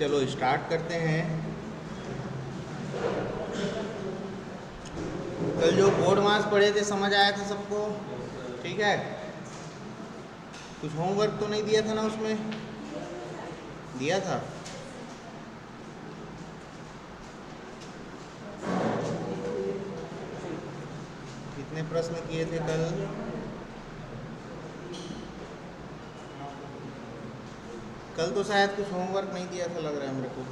चलो स्टार्ट करते हैं। कल जो बोर्ड मास पढ़े थे समझ आया था सबको? ठीक है। कुछ होमवर्क तो नहीं दिया था ना उसमें? दिया था। कितने प्रश्न किए थे कल? कल तो शायद कुछ होमवर्क नहीं दिया था, लग रहा है मेरे को।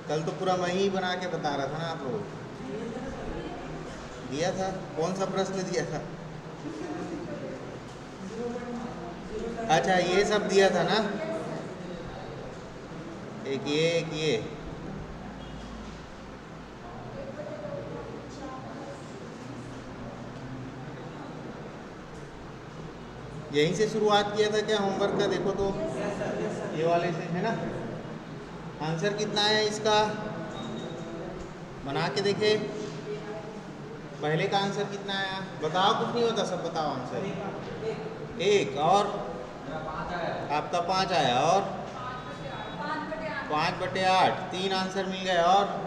कल तो पूरा मैं ही बना के बता रहा था ना आप लोग। दिया था? कौन सा प्रश्न दिया था? अच्छा, ये सब दिया था ना। एक ये यहीं से शुरुआत किया था क्या होमवर्क का? देखो तो ये वाले से है ना। आंसर कितना है इसका? बना के देखे। पहले का आंसर कितना आया बताओ? कुछ नहीं होता, सब बताओ आंसर। एक और आपका 5 आया और 5/8, 3 आंसर मिल गए। और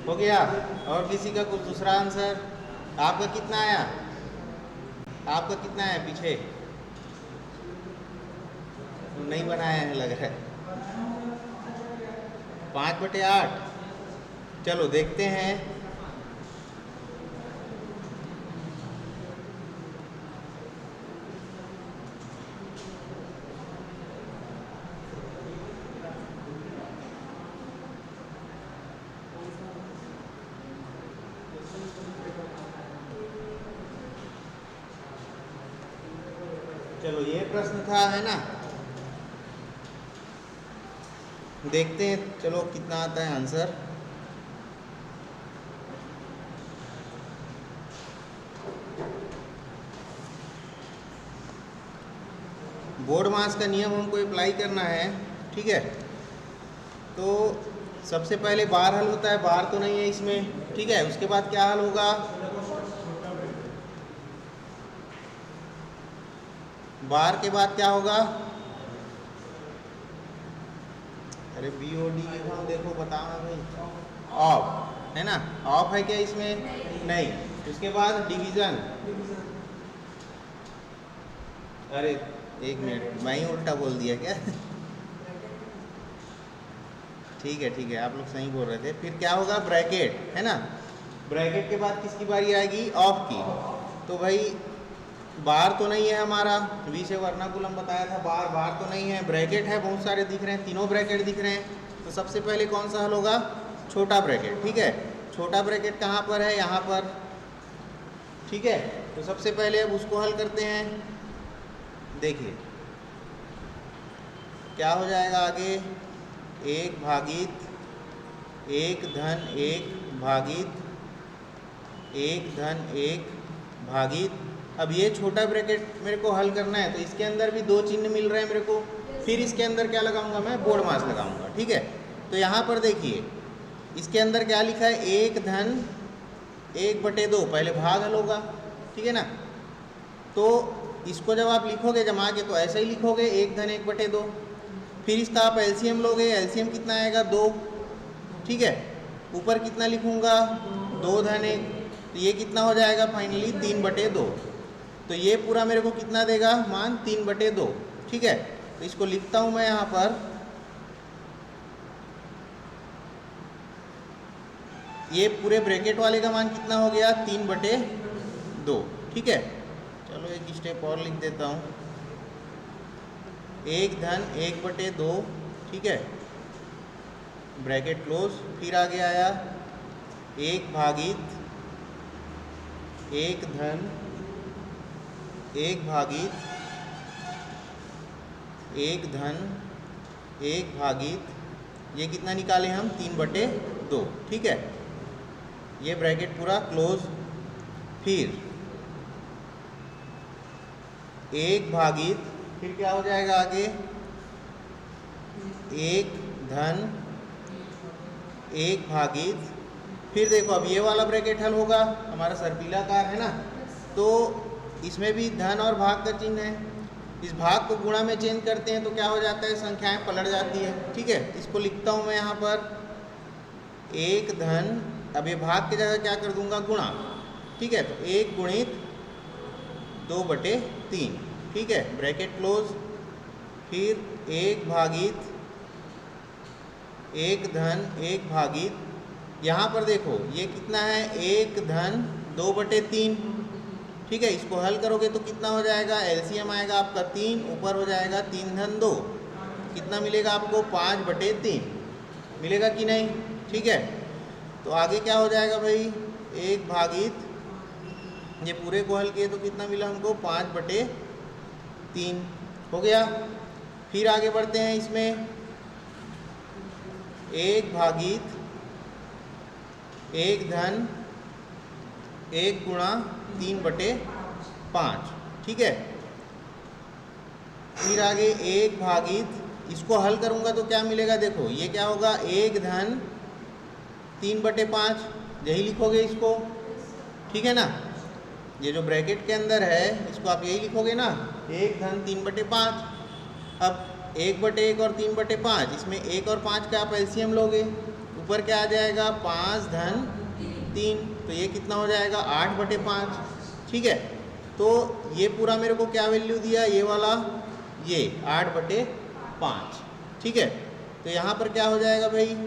हो गया। और किसी का कुछ दूसरा आंसर? आपका कितना आया? आपका कितना है पीछे? नहीं बनाया है लग रहा है। 5/8। चलो देखते हैं। चलो ये प्रश्न था, है ना। देखते हैं चलो कितना आता है आंसर। बोर्ड मास का नियम हमको अप्लाई करना है, ठीक है। तो सबसे पहले बार हल होता है, बार तो नहीं है इसमें, ठीक है। उसके बाद क्या हल होगा? बार के बाद क्या होगा? अरे BOD की फॉर्म देखो, बताओ भाई। ऑफ है ना? ऑफ है क्या इसमें? नहीं। उसके बाद डिवीजन। अरे एक मिनट, मैं ही उल्टा बोल दिया क्या? ठीक है, आप लोग सही बोल रहे थे। फिर क्या होगा? ब्रैकेट, है ना। ब्रैकेट के बाद किसकी बारी आएगी? ऑफ की। तो भाई बार तो नहीं है हमारा, वी से वर्नाकुलम बताया था। बार तो नहीं है, ब्रैकेट है, बहुत सारे दिख रहे हैं, तीनों ब्रैकेट दिख रहे हैं। तो सबसे पहले कौन सा हल होगा? छोटा ब्रैकेट, ठीक है। छोटा ब्रैकेट कहाँ पर है? यहाँ पर, ठीक है। तो सबसे पहले अब उसको हल करते हैं। देखिए क्या हो जाएगा आगे। 1 भागित 1 धन 1 भागित 1 धन 1 भागित। अब ये छोटा ब्रैकेट मेरे को हल करना है, तो इसके अंदर भी 2 चिन्ह मिल रहे हैं मेरे को। फिर इसके अंदर क्या लगाऊंगा मैं? बोर्ड मास लगाऊंगा, ठीक है। तो यहाँ पर देखिए इसके अंदर क्या लिखा है? 1 धन 1/2। पहले भाग हल होगा, ठीक है ना। तो इसको जब आप लिखोगे जमा के, तो ऐसे ही लिखोगे 1 धन 1/2। फिर इसका आप एलसीएम लोगे, एलसीएम कितना आएगा? 2, ठीक है। ऊपर कितना लिखूंगा? 2 धन 1। तो ये कितना हो जाएगा फाइनली? 3/2। तो ये पूरा मेरे को कितना देगा मान? 3/2, ठीक है। तो इसको लिखता हूं मैं यहाँ पर। ये पूरे ब्रैकेट वाले का मान कितना हो गया? 3/2, ठीक है। चलो एक स्टेप और लिख देता हूँ। 1 धन 1/2, ठीक है, ब्रैकेट क्लोज। फिर आगे आया 1 भागित 1 धन 1 भागित 1 धन 1 भागित, ये कितना निकाले हम? 3/2, ठीक है। ये ब्रैकेट पूरा क्लोज। फिर 1 भागित, फिर क्या हो जाएगा आगे? 1 धन 1 भागित। फिर देखो अब ये वाला ब्रैकेट हल होगा, हमारा सर्पिलाकार है ना। तो इसमें भी धन और भाग का चिन्ह है। इस भाग को गुणा में चेंज करते हैं तो क्या हो जाता है, संख्याएं पलट जाती है। ठीक है, इसको लिखता हूँ मैं यहाँ पर एक धन, अब ये भाग की जगह क्या कर दूंगा, गुणा। ठीक है, तो 1 गुणित 2/3। ठीक है, ब्रैकेट क्लोज। फिर 1 भागित 1 धन 1 भागित, यहाँ पर देखो ये कितना है, 1 धन 2/3। ठीक है, इसको हल करोगे तो कितना हो जाएगा, एलसीएम आएगा आपका 3, ऊपर हो जाएगा 3 धन 2, कितना मिलेगा आपको, 5/3 मिलेगा कि नहीं। ठीक है, तो आगे क्या हो जाएगा भाई, 1 भागित, ये पूरे को हल किए तो कितना मिला हमको, 5/3 हो गया। फिर आगे बढ़ते हैं, इसमें 1 भागित 1 धन 1 गुणा 3/5। ठीक है, फिर आगे 1 भागित, इसको हल करूंगा तो क्या मिलेगा, देखो ये क्या होगा, 1 धन 3/5, यही लिखोगे इसको। ठीक है ना, ये जो ब्रैकेट के अंदर है इसको आप यही लिखोगे ना, 1 धन 3/5। अब 1/1 और 3/5, इसमें 1 और 5 का आप एलसीएम लोगे, ऊपर क्या आ जाएगा, 5 धन 3, तो ये कितना हो जाएगा, 8/5। ठीक है, तो ये पूरा मेरे को क्या वैल्यू दिया, ये वाला, ये 8/5। ठीक है, तो यहाँ पर क्या हो जाएगा भाई,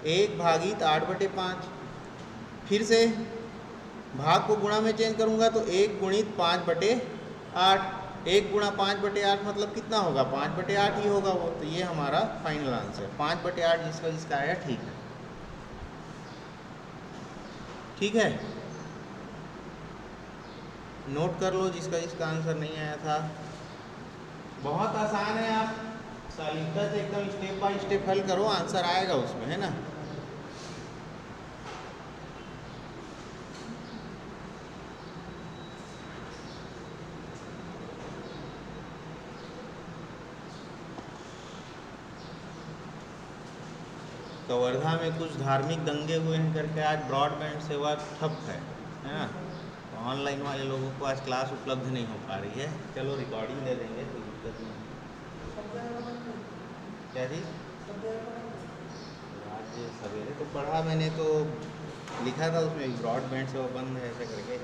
1 भागित 8/5। फिर से भाग को गुणा में चेंज करूँगा तो 1 गुणित 5/8। 1 गुणा 5/8 मतलब कितना होगा, 5/8 ही होगा वो। तो ये हमारा फाइनल आंसर 5/8 जिसका जिसका आया ठीक है। ठीक है, नोट कर लो जिसका जिसका आंसर नहीं आया था। बहुत आसान है, आप सलीका से एकदम स्टेप बाय स्टेप हल करो, आंसर आएगा उसमें, है ना। कवर्धा में कुछ धार्मिक दंगे हुए हैं करके आज ब्रॉडबैंड सेवा ठप है ना। तो ऑनलाइन वाले लोगों को आज क्लास उपलब्ध नहीं हो पा रही है। चलो रिकॉर्डिंग दे देंगे, कोई दिक्कत नहीं। क्या चीज़, आज सवेरे तो पढ़ा मैंने, तो लिखा था उसमें ब्रॉडबैंड सेवा बंद है ऐसे करके।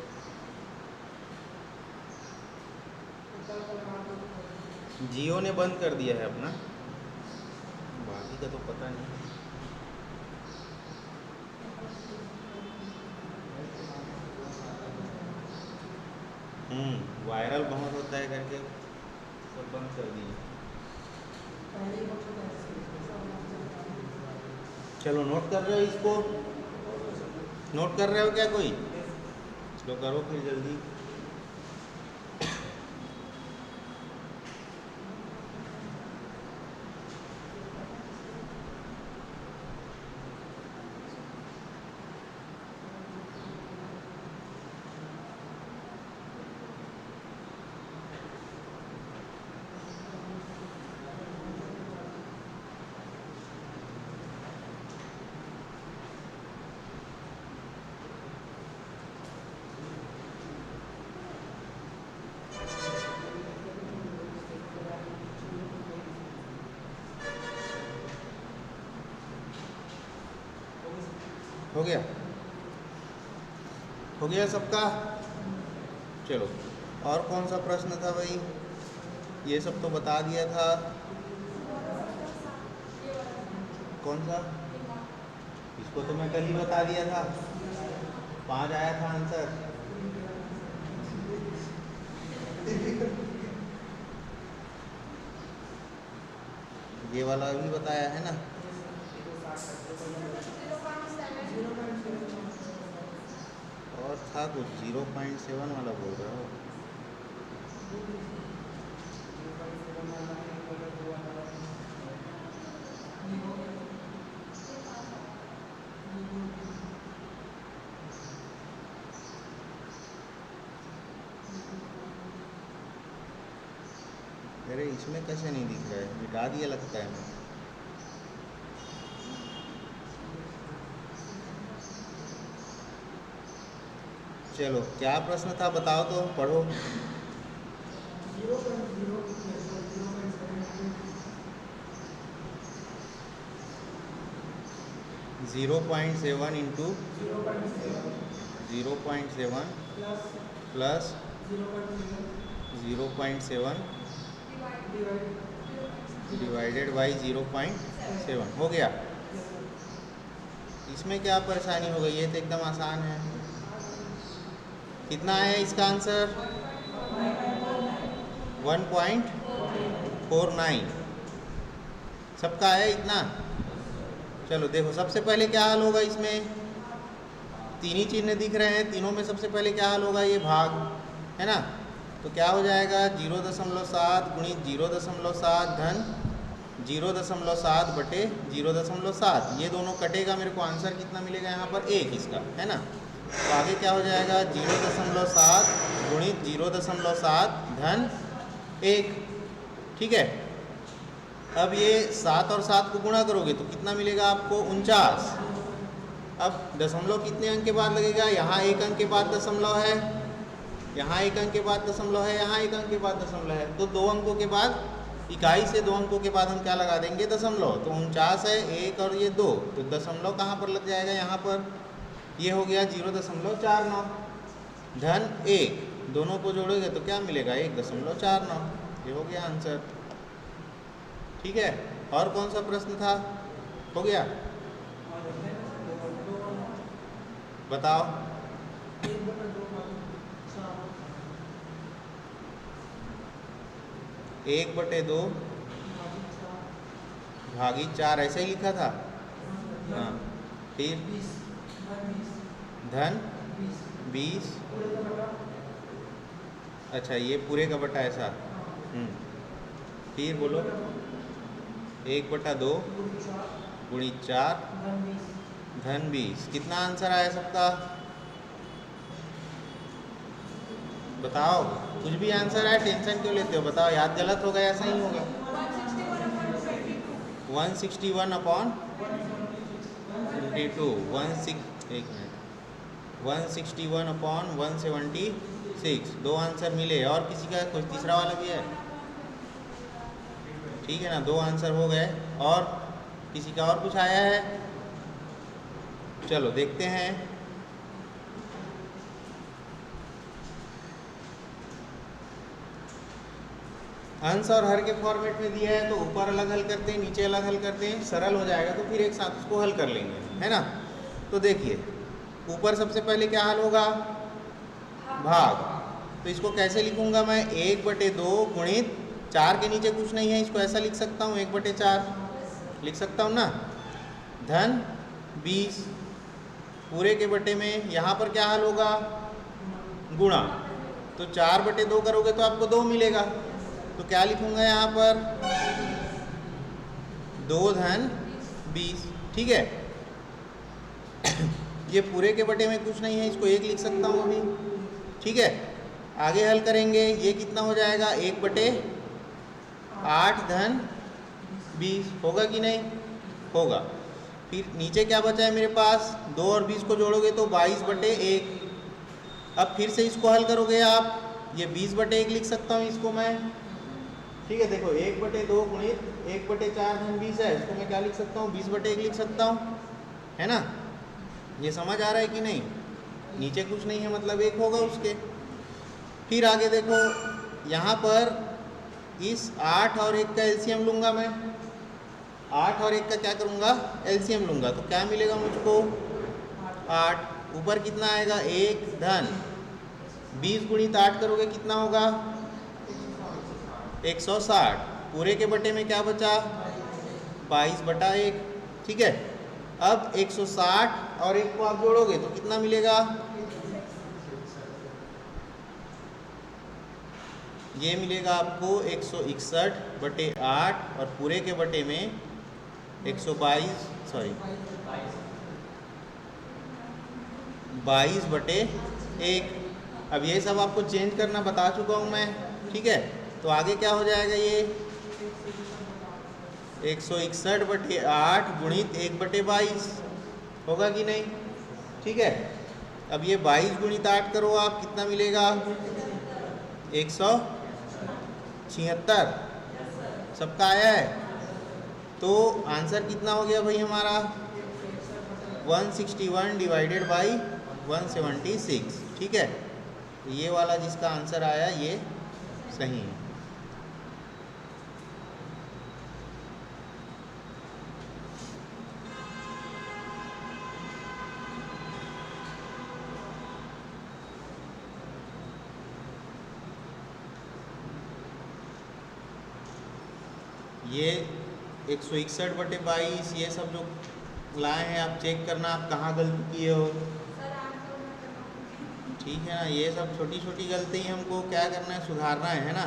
जियो ने बंद कर दिया है अपना, बाकी का तो पता नहीं। वायरल बहुत होता है करके सब बंद कर दिए। चलो नोट कर रहे हो, इसको नोट कर रहे हो क्या कोई, चलो करो फिर जल्दी। हो गया, हो गया सबका। चलो, और कौन सा प्रश्न था भाई, ये सब तो बता दिया था। कौन सा, इसको तो मैं कल ही बता दिया था, 5 आया था आंसर। ये वाला भी बताया है ना, और था कुछ 0.7 वाला बोल रहा हो। अरे इसमें कैसे नहीं दिख रहा है, मिटा दिया लगता है। चलो क्या प्रश्न था बताओ तो, पढ़ो। 0.7 इंटू 0.7 प्लस 0.7 डिवाइडेड बाई 0.7 हो गया। इसमें क्या परेशानी हो गई? ये तो एकदम आसान है। कितना है इसका आंसर? 1.49 सबका है इतना। चलो देखो सबसे पहले क्या हाल होगा इसमें, तीन ही चिन्ह दिख रहे हैं, तीनों में सबसे पहले क्या हाल होगा, ये भाग है ना। तो क्या हो जाएगा 0.7 गुणित 0.7 धन 0.7 बटे 0.7, ये दोनों कटेगा, मेरे को आंसर कितना मिलेगा यहाँ पर 1 इसका, है ना। तो आगे क्या हो जाएगा 0.7 गुणित 0.7 धन 1, ठीक है। अब ये 7 और 7 को गुणा करोगे तो कितना मिलेगा आपको 49। अब दशमलव कितने अंक के बाद लगेगा, यहाँ 1 अंक के बाद दशमलव है, यहाँ 1 अंक के बाद दशमलव है, यहाँ 1 अंक के बाद दशमलव है, तो 2 अंकों के बाद, इकाई से 2 अंकों के बाद हम क्या लगा देंगे दशमलव। तो 49 है 1 और ये 2, तो दशमलव कहाँ पर लग जाएगा, यहाँ पर। ये हो गया 0.49 धन 1, दोनों को जोड़ोगे तो क्या मिलेगा 1.49, ये हो गया आंसर, ठीक है। और कौन सा प्रश्न था, हो गया, बताओ। 1/2 भागित 4 ऐसे ही लिखा था, हाँ। फिर धन 20, अच्छा ये पूरे का बटा ऐसा, फिर बोलो 1/2 गुणित 4 धन 20, कितना आंसर आया सबका, बताओ। कुछ भी आंसर आया टेंशन क्यों लेते हो, बताओ। याद गलत होगा या सही होगा? 161/22, 161/176, 2 आंसर मिले। और किसी का कोई तीसरा वाला भी है? ठीक है ना, 2 आंसर हो गए। और किसी का और कुछ आया है? चलो देखते हैं। अंश और हर के फॉर्मेट में दिया है तो ऊपर अलग हल करते हैं, नीचे अलग हल करते हैं, सरल हो जाएगा तो फिर एक साथ उसको हल कर लेंगे, है ना। तो देखिए ऊपर सबसे पहले क्या हल होगा, भाग। तो इसको कैसे लिखूंगा मैं, 1/2 गुणित 4 के नीचे कुछ नहीं है, इसको ऐसा लिख सकता हूँ 1/4 लिख सकता हूँ ना, धन 20 पूरे के बटे में, यहाँ पर क्या हल होगा, गुणा। तो 4/2 करोगे तो आपको 2 मिलेगा, तो क्या लिखूंगा यहाँ पर 2 धन 20, ठीक है। ये पूरे के बटे में कुछ नहीं है, इसको 1 लिख सकता हूँ अभी, ठीक है। आगे हल करेंगे, ये कितना हो जाएगा 1/8 धन 20, होगा कि नहीं, होगा। फिर नीचे क्या बचा है मेरे पास, 2 और 20 को जोड़ोगे तो 22/1। अब फिर से इसको हल करोगे आप, ये 20/1 लिख सकता हूँ इसको मैं, ठीक है। देखो 1/2 गुणित 1/4 धन 20 है, इसको मैं क्या लिख सकता हूँ 20/1 लिख सकता हूँ, है ना। ये समझ आ रहा है कि नहीं, नीचे कुछ नहीं है मतलब 1 होगा उसके। फिर आगे देखो यहाँ पर इस 8 और 1 का एलसीएम लूँगा मैं, 8 और 1 का क्या करूँगा, एलसीएम लूँगा, तो क्या मिलेगा मुझको 8। ऊपर कितना आएगा 1 धन 20 गुणित 8 करोगे कितना होगा 160, पूरे के बटे में क्या बचा 22/1, ठीक है। अब 160 और 1 को आप जोड़ोगे तो कितना मिलेगा, ये मिलेगा आपको 161/8 और पूरे के बटे में 22/1। अब ये सब आपको चेंज करना बता चुका हूँ मैं, ठीक है। तो आगे क्या हो जाएगा, ये 161/8 गुणित 1/22 होगा कि नहीं, ठीक है। अब ये 22 गुणित 8 करो आप, कितना मिलेगा? 176। सबका आया है? तो आंसर कितना हो गया भाई हमारा? 161 डिवाइडेड बाई 176। ठीक है, तो ये वाला जिसका आंसर आया ये सही है। ये 161/22 ये सब जो लाए हैं आप चेक करना आप कहाँ गलती किए हो। ठीक है ना, ये सब छोटी छोटी गलती हमको क्या करना है, सुधारना है ना।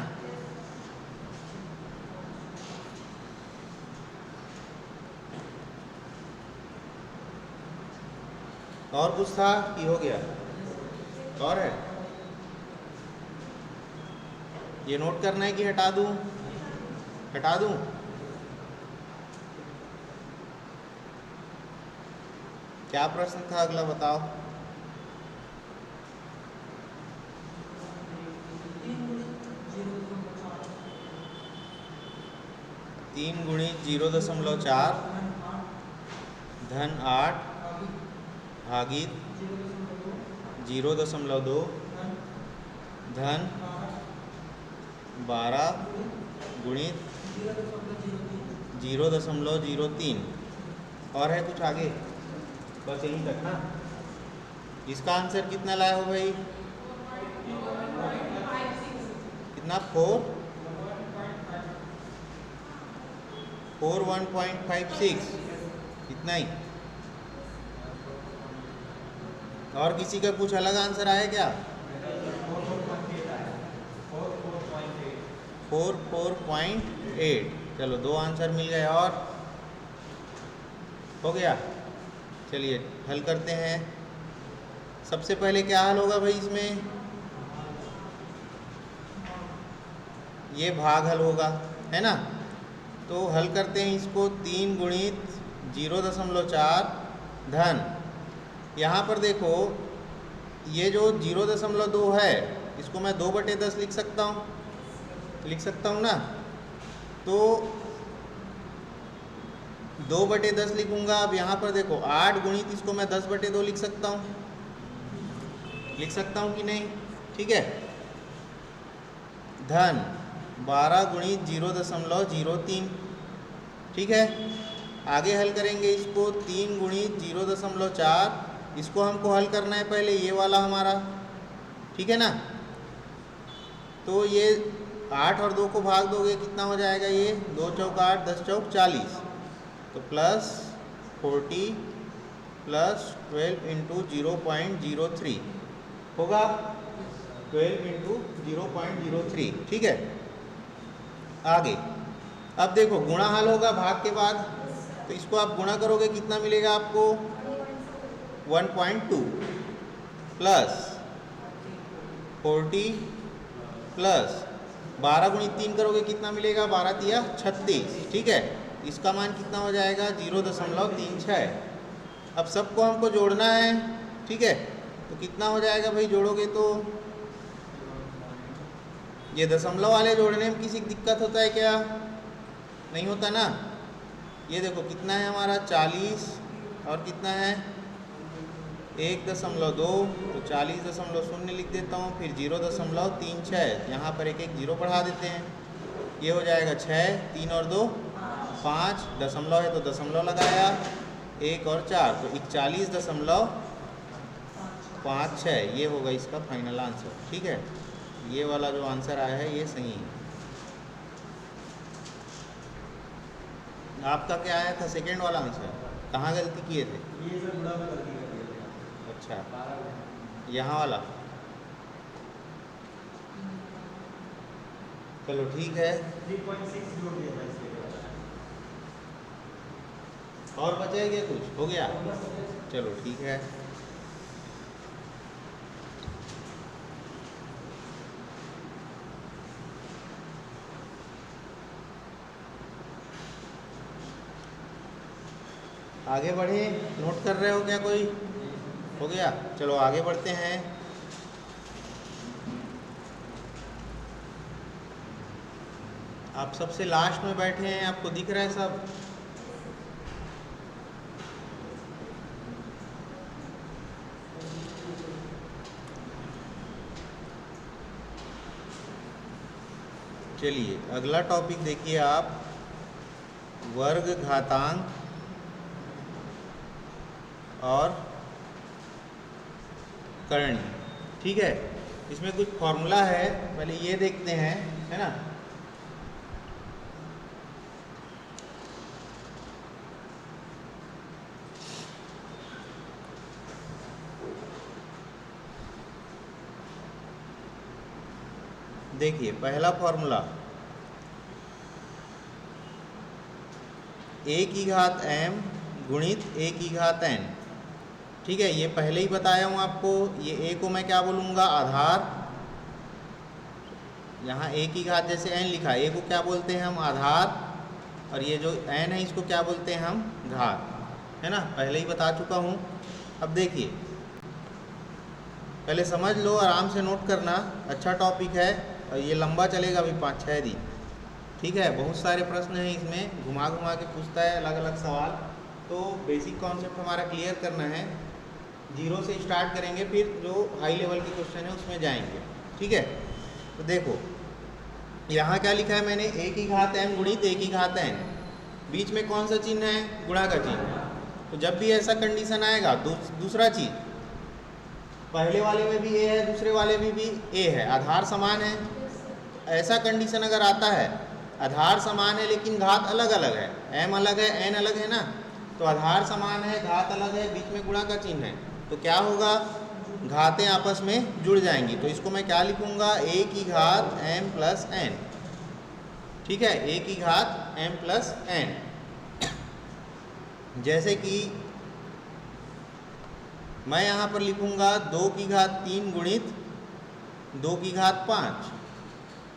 और कुछ था कि हो गया? और है? ये नोट करना है कि हटा दूं? हटा दूं? क्या प्रश्न था अगला बताओ। 3 गुणित 0.4 धन 8 भागित 0.2 धन 12 गुणित 0.03। और है कुछ आगे? बस यहीं तक ना। इसका आंसर कितना लाया हो भाई? कितना? 1.56। इतना ही? और किसी का कुछ अलग आंसर आया क्या? 4.8। चलो 2 आंसर मिल गए। और हो गया? चलिए हल करते हैं। सबसे पहले क्या हल होगा भाई इसमें? ये भाग हल होगा, है ना। तो हल करते हैं इसको। 3 गुणित 0.4 धन, यहाँ पर देखो ये जो 0.2 है इसको मैं 2/10 लिख सकता हूँ, लिख सकता हूँ ना। तो 2/10 लिखूंगा। अब यहाँ पर देखो 8 गुणित इसको मैं 10/2 लिख सकता हूँ, लिख सकता हूँ कि नहीं? ठीक है। धन 12 गुणित 0.03। ठीक है, आगे हल करेंगे इसको। 3 गुणित 0.4 इसको हमको हल करना है पहले, ये वाला हमारा। ठीक है ना। तो ये 8 और 2 को भाग दोगे कितना हो जाएगा? ये 2 चौक 8, 10 चौक 40। तो प्लस 40 प्लस 12 इंटू 0.03 होगा। 12 इंटू 0.03। ठीक है, आगे अब देखो गुणा हल होगा भाग के बाद। तो इसको आप गुणा करोगे कितना मिलेगा आपको? 1.2 प्लस 40 प्लस 12 गुणित 3 करोगे कितना मिलेगा? 12 तिया 36। ठीक है, इसका मान कितना हो जाएगा? 0.36। अब सबको हमको जोड़ना है। ठीक है, तो कितना हो जाएगा भाई जोड़ोगे तो? ये दशमलव वाले जोड़ने में किसी दिक्कत होता है क्या? नहीं होता ना। ये देखो कितना है हमारा? 40 और कितना है? 1.2। तो 40.0 लिख देता हूँ, फिर 0.36। यहाँ पर एक जीरो बढ़ा देते हैं, ये हो जाएगा 6। 3 और 2 5, दशमलव है तो दशमलव लगाया, 1 और 4 तो 41.56। ये होगा इसका फाइनल आंसर। ठीक है, ये वाला जो आंसर आया है ये सही है। आपका क्या आया था सेकेंड वाला आंसर? कहाँ गलती किए थे? ये सब गुणा में गलती कर दिया थे। अच्छा, यहाँ वाला। चलो ठीक है। 3.6 जोड़ दिया था इसके बाद। और बचा क्या कुछ? हो गया? चलो ठीक है। आगे बढ़े। नोट कर रहे हो क्या कोई? हो गया। चलो आगे बढ़ते हैं। आप सबसे लास्ट में बैठे हैं, आपको दिख रहा है सब? चलिए अगला टॉपिक देखिए आप, वर्ग घातांक और करणी। ठीक है, इसमें कुछ फॉर्मूला है, पहले ये देखते हैं, है ना। देखिए पहला फॉर्मूला a की घात m गुणित a की घात n। ठीक है, ये पहले ही बताया हूँ आपको। ये a को मैं क्या बोलूँगा? आधार। यहाँ a की घात जैसे n लिखा, a को क्या बोलते हैं हम? आधार। और ये जो n है इसको क्या बोलते हैं हम? घात, है ना, पहले ही बता चुका हूँ। अब देखिए, पहले समझ लो, आराम से नोट करना, अच्छा टॉपिक है और ये लंबा चलेगा अभी 5-6 दिन। ठीक है, बहुत सारे प्रश्न हैं इसमें, घुमा घुमा के पूछता है अलग अलग सवाल। तो बेसिक कॉन्सेप्ट हमारा क्लियर करना है, जीरो से स्टार्ट करेंगे, फिर जो हाई लेवल के क्वेश्चन है उसमें जाएंगे। ठीक है, तो देखो यहाँ क्या लिखा है मैंने? a की घात m गुणित a की घात n। बीच में कौन सा चिन्ह है? गुणा का चिन्ह। तो जब भी ऐसा कंडीशन आएगा, दूसरा चीज, पहले वाले में भी a है, दूसरे वाले में भी a है, आधार समान है। ऐसा कंडीशन अगर आता है, आधार समान है लेकिन घात अलग अलग है, m अलग है n अलग है ना, तो आधार समान है, घात अलग है, बीच में गुणा का चिन्ह है, तो क्या होगा? घातें आपस में जुड़ जाएंगी। तो इसको मैं क्या लिखूंगा? a की घात m प्लस n। ठीक है, a की घात m प्लस n। जैसे कि मैं यहाँ पर लिखूंगा 2 की घात 3 गुणित 2 की घात 5।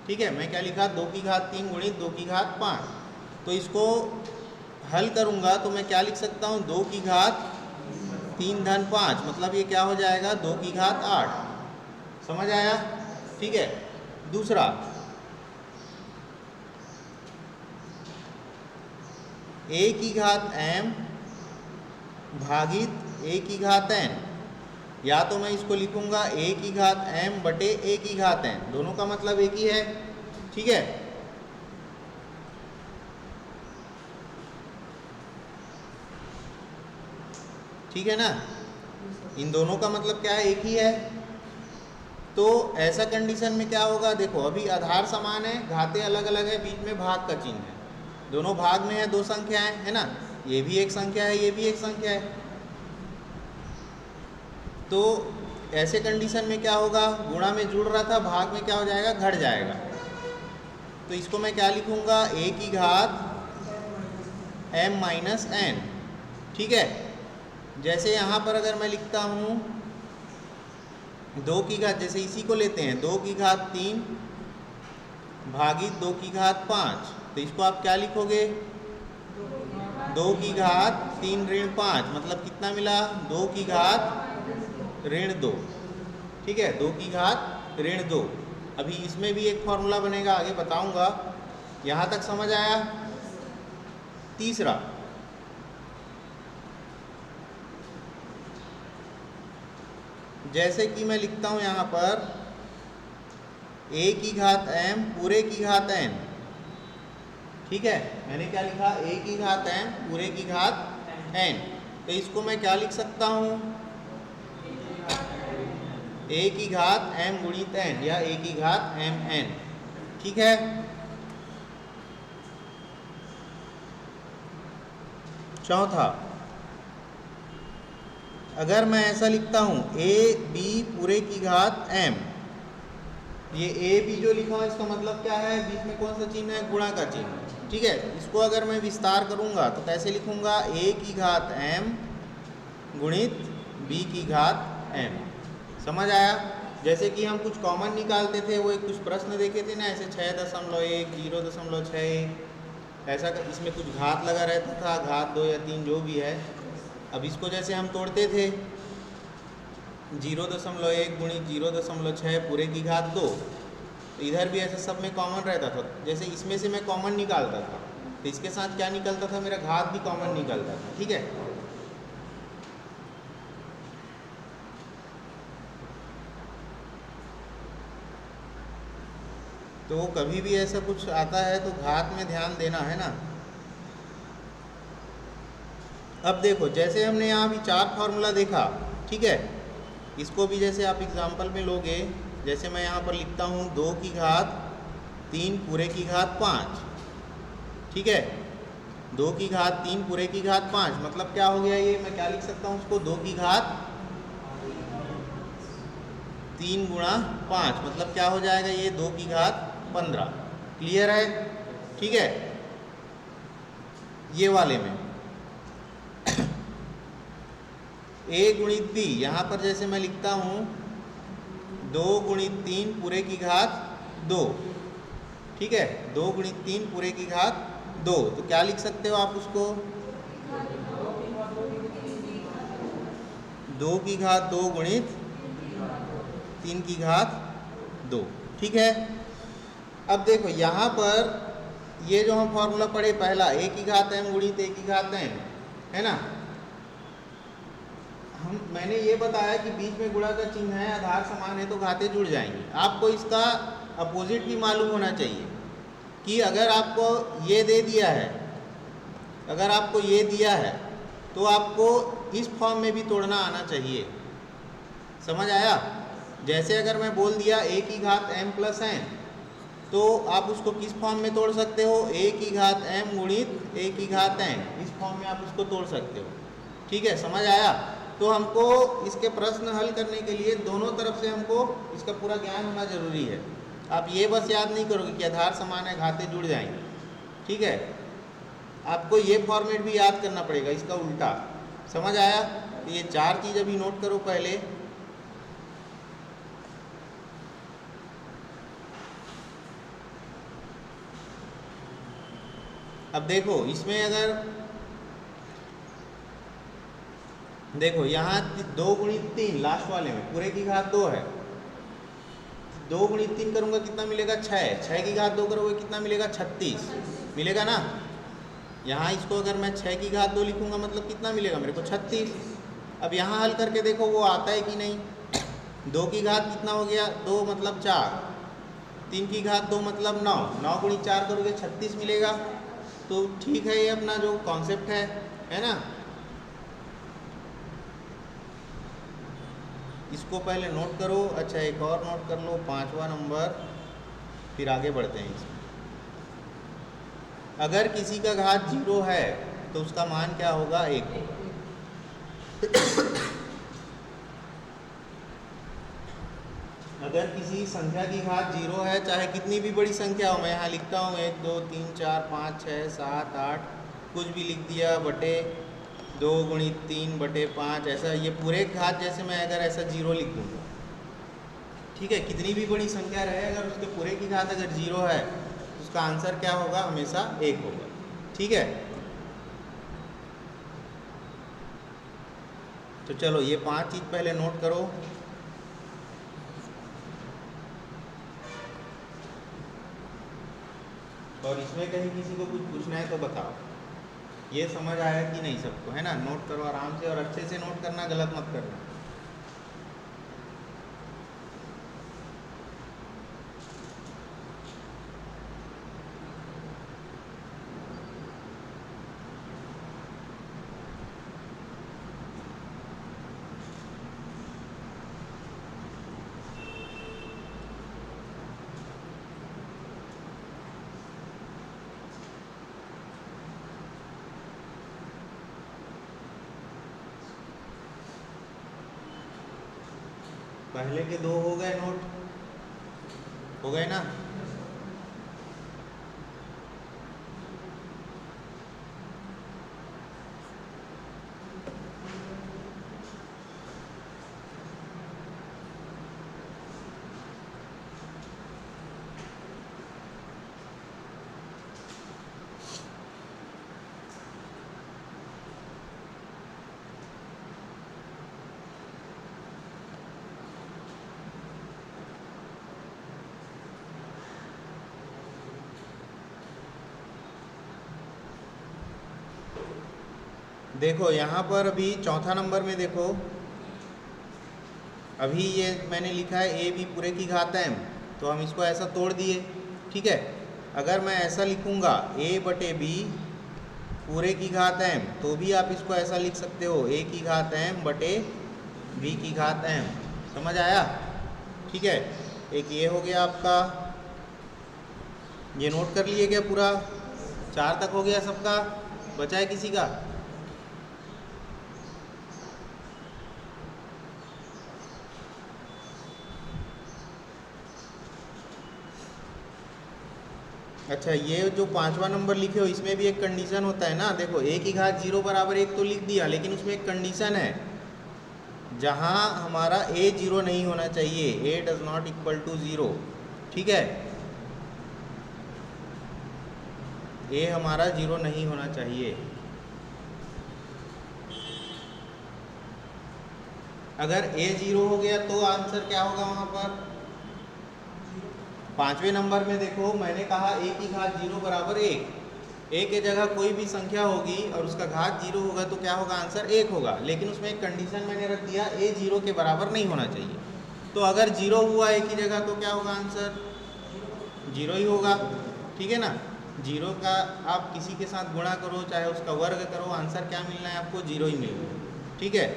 ठीक है, मैं क्या लिखा? 2 की घात 3 गुणित 2 की घात 5। तो इसको हल करूंगा तो मैं क्या लिख सकता हूँ? 2 की घात 3 धन 5, मतलब ये क्या हो जाएगा? 2 की घात 8। समझ आया? ठीक है, दूसरा, a की घात m भागित a की घात n। या तो मैं इसको लिखूंगा a की घात m बटे a की घात n, दोनों का मतलब एक ही है। ठीक है, ठीक है ना, इन दोनों का मतलब क्या है? एक ही है। तो ऐसा कंडीशन में क्या होगा? देखो अभी आधार समान है, घातें अलग अलग है, बीच में भाग का चिन्ह है, दोनों भाग में है, दो संख्याएं, है ना, ये भी एक संख्या है, ये भी एक संख्या है। तो ऐसे कंडीशन में क्या होगा? गुणा में जुड़ रहा था, भाग में क्या हो जाएगा? घट जाएगा। तो इसको मैं क्या लिखूंगा? a की घात m माइनस n। ठीक है, जैसे यहाँ पर अगर मैं लिखता हूँ 2 की घात, जैसे इसी को लेते हैं, 2 की घात 3 भागित 2 की घात 5, तो इसको आप क्या लिखोगे? 2 की घात 3 ऋण 5, मतलब कितना मिला? 2 की घात ऋण 2। ठीक है, 2 की घात ऋण 2। अभी इसमें भी एक फॉर्मूला बनेगा, आगे बताऊंगा। यहाँ तक समझ आया? तीसरा, जैसे कि मैं लिखता हूँ यहाँ पर a की घात m पूरे की घात n। ठीक है, मैंने क्या लिखा? a की घात m पूरे की घात n। तो इसको मैं क्या लिख सकता हूँ? a की घात m गुणित n, या a की घात m n। ठीक है, चौथा, अगर मैं ऐसा लिखता हूँ a b पूरे की घात m, ये a b जो लिखा हुआ इसका मतलब क्या है? बीच में कौन सा चिन्ह है? गुणा का चिन्ह। ठीक है, इसको अगर मैं विस्तार करूँगा तो कैसे लिखूँगा? a की घात m गुणित b की घात m। समझ आया? जैसे कि हम कुछ कॉमन निकालते थे, वो एक कुछ प्रश्न देखे थे ना, ऐसे 6.1 0.61, ऐसा इसमें कुछ घात लगा रहता था, घात 2 या 3 जो भी है। अब इसको जैसे हम तोड़ते थे 0.1 गुणित 0.6 पूरे की घात 2। तो इधर भी ऐसा सब में कॉमन रहता था, जैसे इसमें से मैं कॉमन निकालता था तो इसके साथ क्या निकलता था, मेरा घात भी कॉमन निकलता था। ठीक है, तो कभी भी ऐसा कुछ आता है तो घात में ध्यान देना है ना। अब देखो, जैसे हमने यहाँ भी 4 फार्मूला देखा, ठीक है, इसको भी जैसे आप एग्जाम्पल में लोगे, जैसे मैं यहाँ पर लिखता हूँ 2 की घात 3 पूरे की घात 5। ठीक है, 2 की घात 3 पूरे की घात 5 मतलब क्या हो गया, ये मैं क्या लिख सकता हूँ उसको, 2 की घात 3 गुणा 5 मतलब क्या हो जाएगा, ये 2 की घात 15। क्लियर है? ठीक है, ये वाले में a गुणित b, यहाँ पर जैसे मैं लिखता हूँ 2 गुणित 3 पूरे की घात 2। ठीक है, 2 गुणित 3 पूरे की घात 2, तो क्या लिख सकते हो आप उसको, 2 की घात 2 गुणित 3 की घात 2। ठीक है, अब देखो यहाँ पर ये जो हम फॉर्मूला पढ़े पहला, a की घात m गुणित a की घात n, है ना, मैंने ये बताया कि बीच में गुणा का चिन्ह है, आधार समान है तो घातें जुड़ जाएंगी। आपको इसका अपोजिट भी मालूम होना चाहिए कि अगर आपको ये दे दिया है, अगर आपको ये दिया है तो आपको इस फॉर्म में भी तोड़ना आना चाहिए। समझ आया? जैसे अगर मैं बोल दिया a की घात m प्लस n, तो आप उसको किस फॉर्म में तोड़ सकते हो, a की घात m गुणित a की घात n, इस फॉर्म में आप उसको तोड़ सकते हो। ठीक है, समझ आया? तो हमको इसके प्रश्न हल करने के लिए दोनों तरफ से हमको इसका पूरा ज्ञान होना जरूरी है। आप ये बस याद नहीं करोगे कि आधार समान है घातें जुड़ जाएंगी। ठीक है, आपको ये फॉर्मेट भी याद करना पड़ेगा, इसका उल्टा। समझ आया? तो ये 4 चीज़ अभी नोट करो पहले। अब देखो, इसमें अगर देखो यहाँ 2 गुणित 3 लास्ट वाले में पूरे की घात 2 है, 2 गुणित 3 करूँगा कितना मिलेगा, 6। 6 की घात 2 करोगे कितना मिलेगा, 36 मिलेगा ना। यहाँ इसको अगर मैं 6 की घात 2 लिखूँगा मतलब कितना मिलेगा मेरे को, 36। अब यहाँ हल करके देखो वो आता है कि नहीं। 2 की घात कितना हो गया, 2 मतलब 4, 3 की घात 2 मतलब 9, 9 गुणित 4 करोगे 36 मिलेगा। तो ठीक है, ये अपना जो कॉन्सेप्ट है ना, इसको पहले नोट करो। अच्छा, एक और नोट कर लो, 5वां नंबर, फिर आगे बढ़ते हैं इसमें। अगर किसी का घात 0 है तो उसका मान क्या होगा, 1 होगा। अगर किसी संख्या की घात 0 है, चाहे कितनी भी बड़ी संख्या हो, मैं यहाँ लिखता हूँ 1 2 3 4 5 6 7 8, कुछ भी लिख दिया, बटे 2 गुणित 3 बटे 5, ऐसा ये पूरे घात जैसे मैं अगर ऐसा 0 लिख दूँगा, ठीक है, कितनी भी बड़ी संख्या रहे, अगर उसके पूरे की घात अगर 0 है तो उसका आंसर क्या होगा, हमेशा 1 होगा। ठीक है, तो चलो ये 5 चीज़ पहले नोट करो। और इसमें कहीं किसी को कुछ पूछना है तो बताओ। ये समझ आया कि नहीं सबको, है ना? नोट करो आराम से, और अच्छे से नोट करना, गलत मत करना। पहले के 2 हो गए नोट, हो गए ना? देखो यहाँ पर अभी चौथा नंबर में देखो, अभी ये मैंने लिखा है ए बी पूरे की घात m, तो हम इसको ऐसा तोड़ दिए। ठीक है, अगर मैं ऐसा लिखूँगा a बटे बी पूरे की घात m, तो भी आप इसको ऐसा लिख सकते हो a की घात m बटे b की घात m। समझ आया? ठीक है, एक ये हो गया आपका। ये नोट कर लिए क्या पूरा? 4 तक हो गया सबका? बचा है किसी का? अच्छा, ये जो 5वां नंबर लिखे हो इसमें भी एक कंडीशन होता है ना। देखो a की घात 0 बराबर 1 तो लिख दिया, लेकिन उसमें एक कंडीशन है, जहाँ हमारा a 0 नहीं होना चाहिए, a does not equal to 0। ठीक है, a हमारा 0 नहीं होना चाहिए। अगर a 0 हो गया तो आंसर क्या होगा वहाँ पर? 5वें नंबर में देखो मैंने कहा a की घात 0 बराबर 1, a के जगह कोई भी संख्या होगी और उसका घात 0 होगा तो क्या होगा? आंसर 1 होगा। लेकिन उसमें एक कंडीशन मैंने रख दिया, a 0 के बराबर नहीं होना चाहिए। तो अगर 0 हुआ a की जगह तो क्या होगा? आंसर 0 ही होगा। ठीक है ना, 0 का आप किसी के साथ गुणा करो, चाहे उसका वर्ग करो, आंसर क्या मिलना है आपको? 0 ही मिलना है। ठीक है,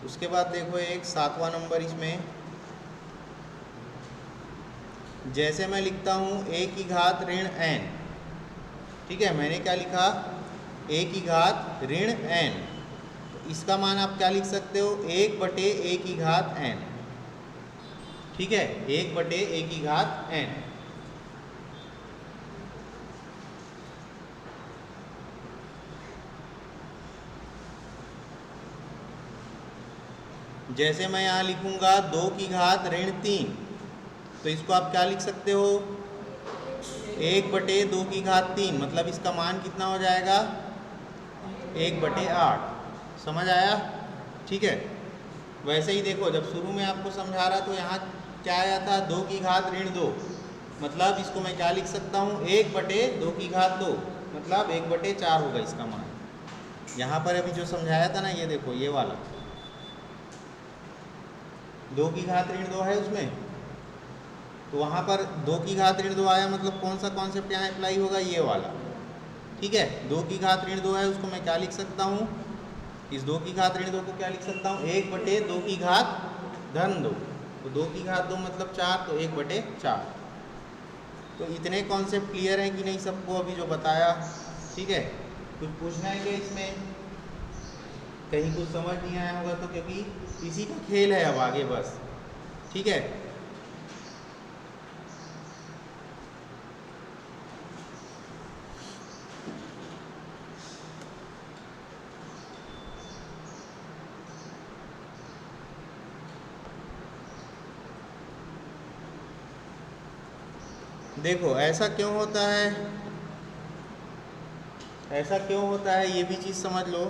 उसके बाद देखो एक 7वां नंबर, इसमें जैसे मैं लिखता हूँ a की घात ऋण n। ठीक है, मैंने क्या लिखा? a की घात ऋण n, तो इसका मान आप क्या लिख सकते हो? 1 बटे a की घात n। ठीक है, 1 बटे a की घात n। जैसे मैं यहाँ लिखूँगा 2 की घात ऋण 3, तो इसको आप क्या लिख सकते हो? 1 बटे 2 की घात 3, मतलब इसका मान कितना हो जाएगा? 1 बटे 8। समझ आया? ठीक है, वैसे ही देखो जब शुरू में आपको समझा रहा तो यहाँ क्या आया था? 2 की घात ऋण 2, मतलब इसको मैं क्या लिख सकता हूँ? 1 बटे 2 की घात 2, मतलब 1 बटे 4 होगा इसका मान। यहाँ पर अभी जो समझाया था ना, ये देखो ये वाला 2 की घात ऋण 2 है उसमें, तो वहाँ पर 2 की घात ऋण 2 आया, मतलब कौन सा कॉन्सेप्ट यहाँ अप्लाई होगा? ये वाला। ठीक है, 2 की घात ऋण 2 है, उसको मैं क्या लिख सकता हूँ? इस 2 की घात ऋण 2 को क्या लिख सकता हूँ? 1 बटे 2 की घात धन 2, तो 2 की घात 2 मतलब 4, तो 1 बटे 4। तो इतने कॉन्सेप्ट क्लियर हैं कि नहीं सबको अभी जो बताया? ठीक है, कुछ पूछना है क्या इसमें? कहीं कुछ समझ नहीं आया होगा तो, क्योंकि इसी का खेल है अब आगे बस। ठीक है, देखो ऐसा क्यों होता है, ऐसा क्यों होता है ये भी चीज़ समझ लो।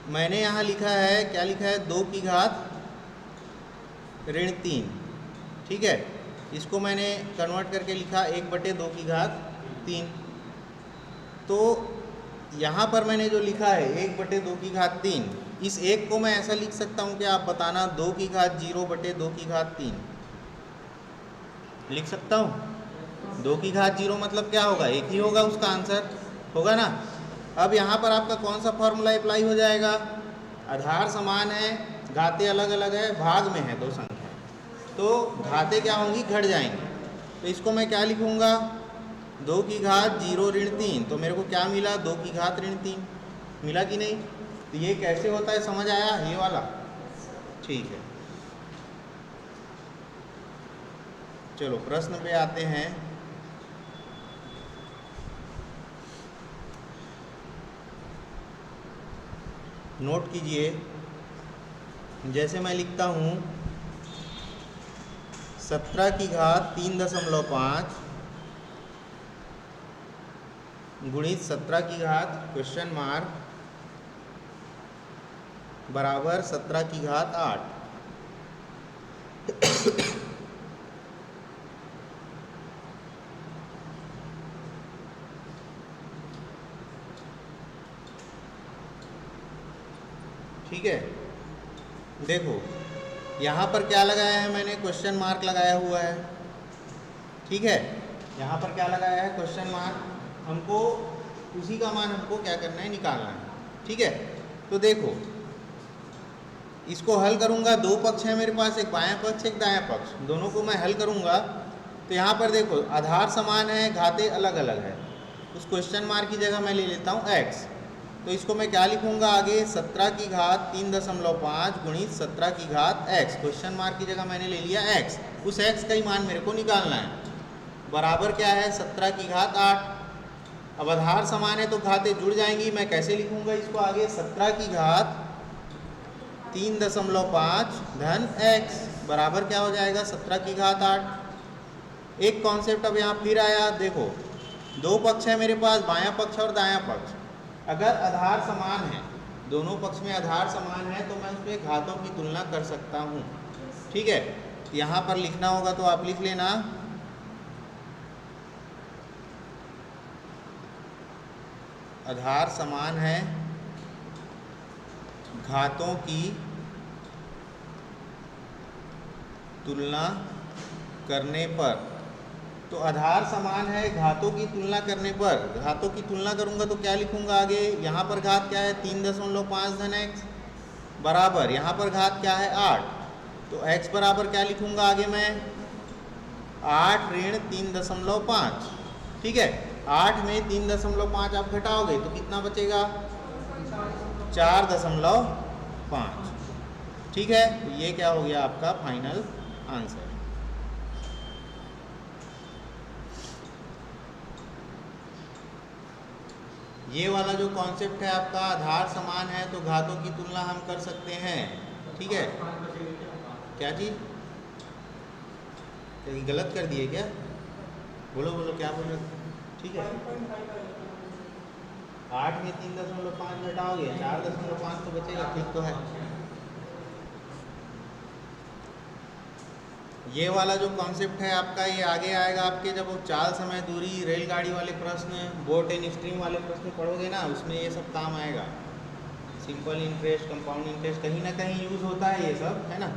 मैंने यहाँ लिखा है, क्या लिखा है? 2 की घात ऋण 3। ठीक है, इसको मैंने कन्वर्ट करके लिखा 1 बटे 2 की घात 3। तो यहाँ पर मैंने जो लिखा है 1 बटे 2 की घात 3, इस एक को मैं ऐसा लिख सकता हूँ कि आप बताना 2 की घात 0 बटे 2 की घात 3 लिख सकता हूँ। 2 की घात 0 मतलब क्या होगा? 1 ही होगा, उसका आंसर होगा ना। अब यहाँ पर आपका कौन सा फॉर्मूला अप्लाई हो जाएगा? आधार समान है, घातें अलग अलग है, भाग में है दो संख्या, तो घातें क्या होंगी? घट जाएंगी। तो इसको मैं क्या लिखूँगा? 2 की घात 0 ऋण 3, तो मेरे को क्या मिला? 2 की घात ऋण 3 मिला कि नहीं? तो ये कैसे होता है, समझ आया ये वाला? ठीक है, चलो प्रश्न पे आते हैं। नोट कीजिए, जैसे मैं लिखता हूँ 17 की घात 3.5 गुणित 17 की घात क्वेश्चन मार्क बराबर 17 की घात 8। ठीक है, देखो यहाँ पर क्या लगाया है मैंने, क्वेश्चन मार्क लगाया हुआ है। ठीक है, यहाँ पर क्या लगाया है, क्वेश्चन मार्क। हमको उसी का मान हमको क्या करना है, निकालना है। ठीक है, तो देखो इसको हल करूँगा, दो पक्ष है मेरे पास, एक बायां पक्ष एक दायां पक्ष, दोनों को मैं हल करूँगा। तो यहाँ पर देखो आधार समान है, घातें अलग अलग है। उस क्वेश्चन मार्क की जगह मैं ले लेता हूँ x। तो इसको मैं क्या लिखूँगा आगे, 17 की घात 3.5 गुणित 17 की घात x। क्वेश्चन मार्क की जगह मैंने ले लिया x, उस x का ही मान मेरे को निकालना है। बराबर क्या है, 17 की घात 8। अब आधार समान है तो घातें जुड़ जाएंगी। मैं कैसे लिखूँगा इसको आगे, 17 की घात 3.5 धन x बराबर क्या हो जाएगा, 17 की घात 8। एक कॉन्सेप्ट अब यहाँ फिर आया, देखो दो पक्ष है मेरे पास, बायां पक्ष और दायां पक्ष। अगर आधार समान है, दोनों पक्ष में आधार समान है, तो मैं उसमें घातों की तुलना कर सकता हूँ। ठीक है, यहाँ पर लिखना होगा तो आप लिख लेना, आधार समान है, घातों की तुलना करने पर। तो आधार समान है, घातों की तुलना करने पर, घातों की तुलना करूंगा तो क्या लिखूंगा आगे, यहाँ पर घात क्या है 3.5 धन x बराबर, यहाँ पर घात क्या है 8। तो x बराबर क्या लिखूंगा आगे मैं, 8 ऋण 3.5। ठीक है, 8 में 3.5 आप घटाओगे तो कितना बचेगा, 4.5। ठीक है, तो ये क्या हो गया आपका फाइनल आंसर। ये वाला जो कॉन्सेप्ट है आपका, आधार समान है तो घातों की तुलना हम कर सकते हैं। ठीक है, क्या चीज़, कहीं गलत कर दिए क्या, बोलो बोलो क्या बोल रहे। ठीक है, 8 में 3.5 घटाओगे 4.5 तो बचेगा, ठीक तो है। ये वाला जो कॉन्सेप्ट है आपका, ये आगे आएगा आपके जब वो चाल समय दूरी रेलगाड़ी वाले प्रश्न, बोट एंड स्ट्रीम वाले प्रश्न पढ़ोगे ना, उसमें ये सब काम आएगा। सिंपल इंटरेस्ट, कंपाउंड इंटरेस्ट, कहीं ना कहीं यूज़ होता है ये सब, है ना।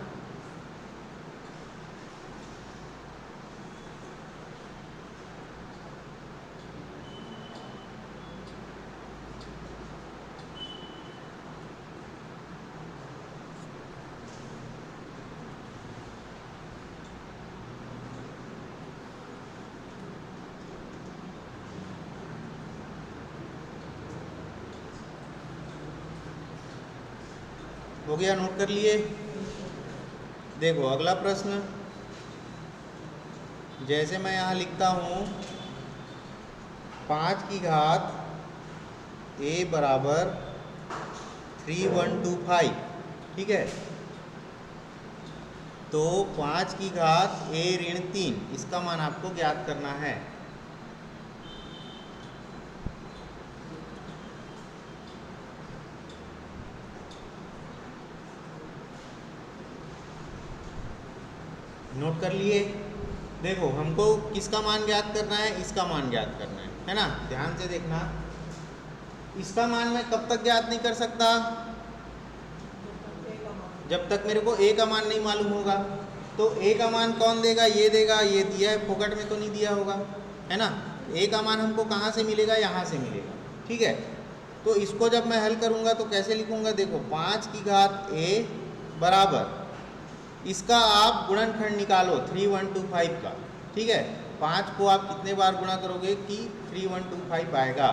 हो गया, नोट कर लिए। देखो अगला प्रश्न, जैसे मैं यहाँ लिखता हूँ 5 की घात a बराबर 3125। ठीक है, तो 5 की घात a ऋण 3, इसका मान आपको ज्ञात करना है। नोट कर लिए। देखो हमको किसका मान ज्ञात करना है, इसका मान ज्ञात करना है ना। ध्यान से देखना, इसका मान मैं कब तक ज्ञात नहीं कर सकता, जब तक मेरे को a का मान नहीं मालूम होगा। तो a का मान कौन देगा, ये देगा, ये दिया है, फोकट में तो नहीं दिया होगा, है ना। a का मान हमको कहाँ से मिलेगा, यहाँ से मिलेगा। ठीक है, तो इसको जब मैं हल करूँगा तो कैसे लिखूँगा, देखो 5 की घात a बराबर, इसका आप गुणनखंड निकालो 3125 का। ठीक है, 5 को आप कितने बार गुणा करोगे कि 3125 आएगा।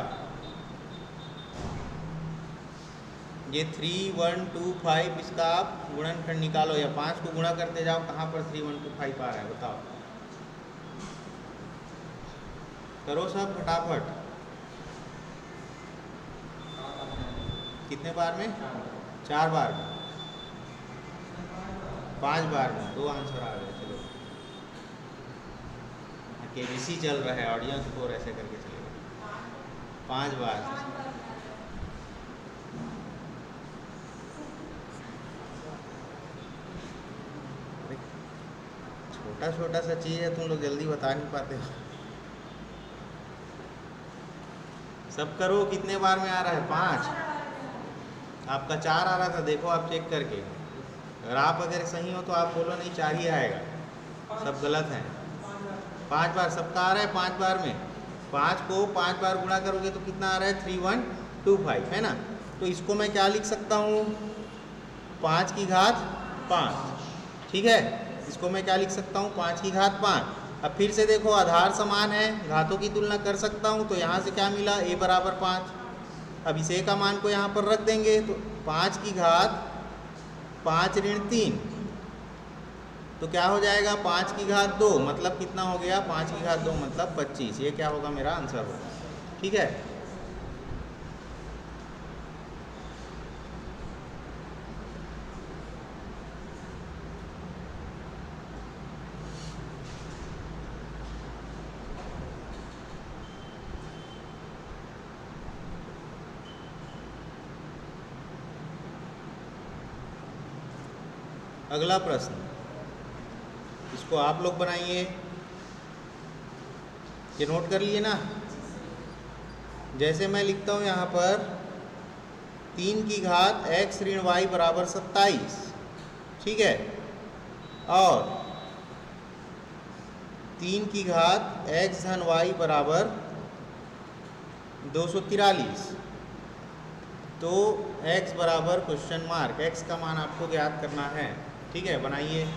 ये 3125, इसका आप गुणनखंड निकालो, या 5 को गुणा करते जाओ, कहाँ पर 3125 आ रहा है बताओ, करो सब फटाफट। कितने बार में, 4 बार में, 5 बार में, 2 आंसर आ गए। चलो केबीसी चल रहा है, ऑडियंस स्कोर ऐसे करके चलेगा। 5 बार, छोटा छोटा सा चीज़ है, तुम लोग जल्दी बता नहीं पाते हो। सब करो, कितने बार में आ रहा है? 5। आपका 4 आ रहा था, देखो आप चेक करके। अगर आप अगर सही हो तो आप बोलो नहीं 4 ही आएगा, सब गलत हैं। 5 बार सबका आ रहा है, 5 बार में 5 को 5 बार गुणा करोगे तो कितना आ रहा है? 3125 है ना। तो इसको मैं क्या लिख सकता हूँ? 5 की घात 5, ठीक है। इसको मैं क्या लिख सकता हूँ? 5 की घात 5। अब फिर से देखो, आधार समान है, घातों की तुलना कर सकता हूँ, तो यहाँ से क्या मिला? a बराबर 5। अब इस a का मान को यहाँ पर रख देंगे, तो 5 की घात 5 ऋण 3, तो क्या हो जाएगा? 5 की घात 2, मतलब कितना हो गया? 5 की घात 2 मतलब 25। ये क्या होगा? मेरा आंसर होगा, ठीक है। अगला प्रश्न, इसको आप लोग बनाइए, ये नोट कर लिए ना। जैसे मैं लिखता हूँ यहाँ पर 3 की घात x ऋण y बराबर 27, ठीक है, और 3 की घात x धन y बराबर 243, तो x बराबर क्वेश्चन मार्क, x का मान आपको ज्ञात करना है, ठीक है। बनाइए।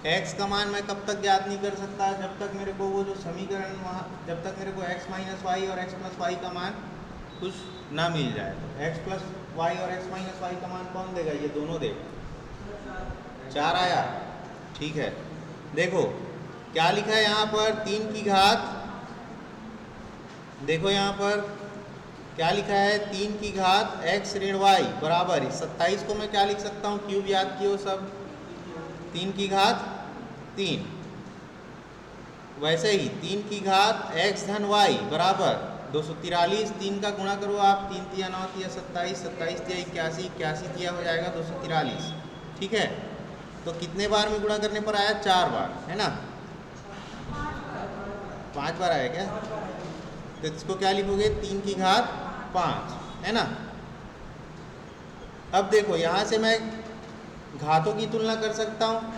x का मान मैं कब तक ज्ञात नहीं कर सकता? जब तक मेरे को वो जो समीकरण वहाँ, जब तक मेरे को x माइनस वाई और x प्लस वाई का मान कुछ ना मिल जाए। तो x प्लस वाई और x माइनस वाई का मान कौन देगा? ये दोनों देगा। 4 आया, ठीक है। देखो क्या लिखा है यहाँ पर? 3 की घात, देखो यहाँ पर क्या लिखा है? 3 की घात x ऋण y बराबर 27 को मैं क्या लिख सकता हूँ? क्यूब याद किए सब, 3 की घात 3। वैसे ही 3 की घात x धन y बराबर 243, 3 का गुणा करो आप, 3 तिया 9 तिया 27, 27 तिया 81, 81 तिया हो जाएगा 243, ठीक है। तो कितने बार में गुणा करने पर आया? 4 बार, है ना। 5 बार आया क्या? तो इसको क्या लिखोगे? 3 की घात 5, है ना। अब देखो यहाँ से मैं घातों की तुलना कर सकता हूँ,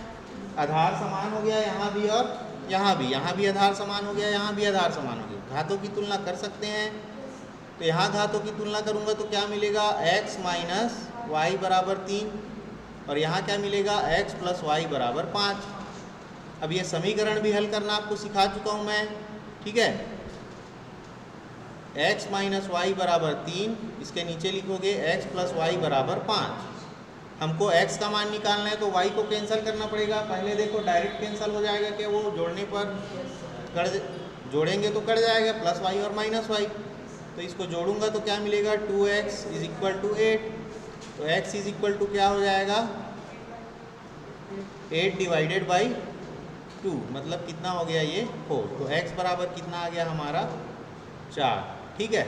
आधार समान हो गया यहाँ भी और यहाँ भी, यहाँ भी आधार समान हो गया, यहाँ भी आधार समान हो गया, घातों की तुलना कर सकते हैं। तो यहाँ घातों की तुलना करूँगा तो क्या मिलेगा? x माइनस वाई बराबर 3, और यहाँ क्या मिलेगा? x प्लस वाई बराबर 5। अब ये समीकरण भी हल करना आपको सिखा चुका हूँ मैं, ठीक है। x माइनस वाई बराबर 3, इसके नीचे लिखोगे x प्लस वाई बराबर 5। हमको x का मान निकालना है तो y को कैंसिल करना पड़ेगा। पहले देखो डायरेक्ट कैंसिल हो जाएगा क्या? वो जोड़ने पर जोड़ेंगे तो कट जाएगा, प्लस वाई और माइनस वाई। तो इसको जोड़ूंगा तो क्या मिलेगा? 2x is equal to 8। तो x इज इक्वल टू क्या हो जाएगा? 8 डिवाइडेड बाई 2, मतलब कितना हो गया ये? 4। तो x बराबर कितना आ गया हमारा? 4, ठीक है।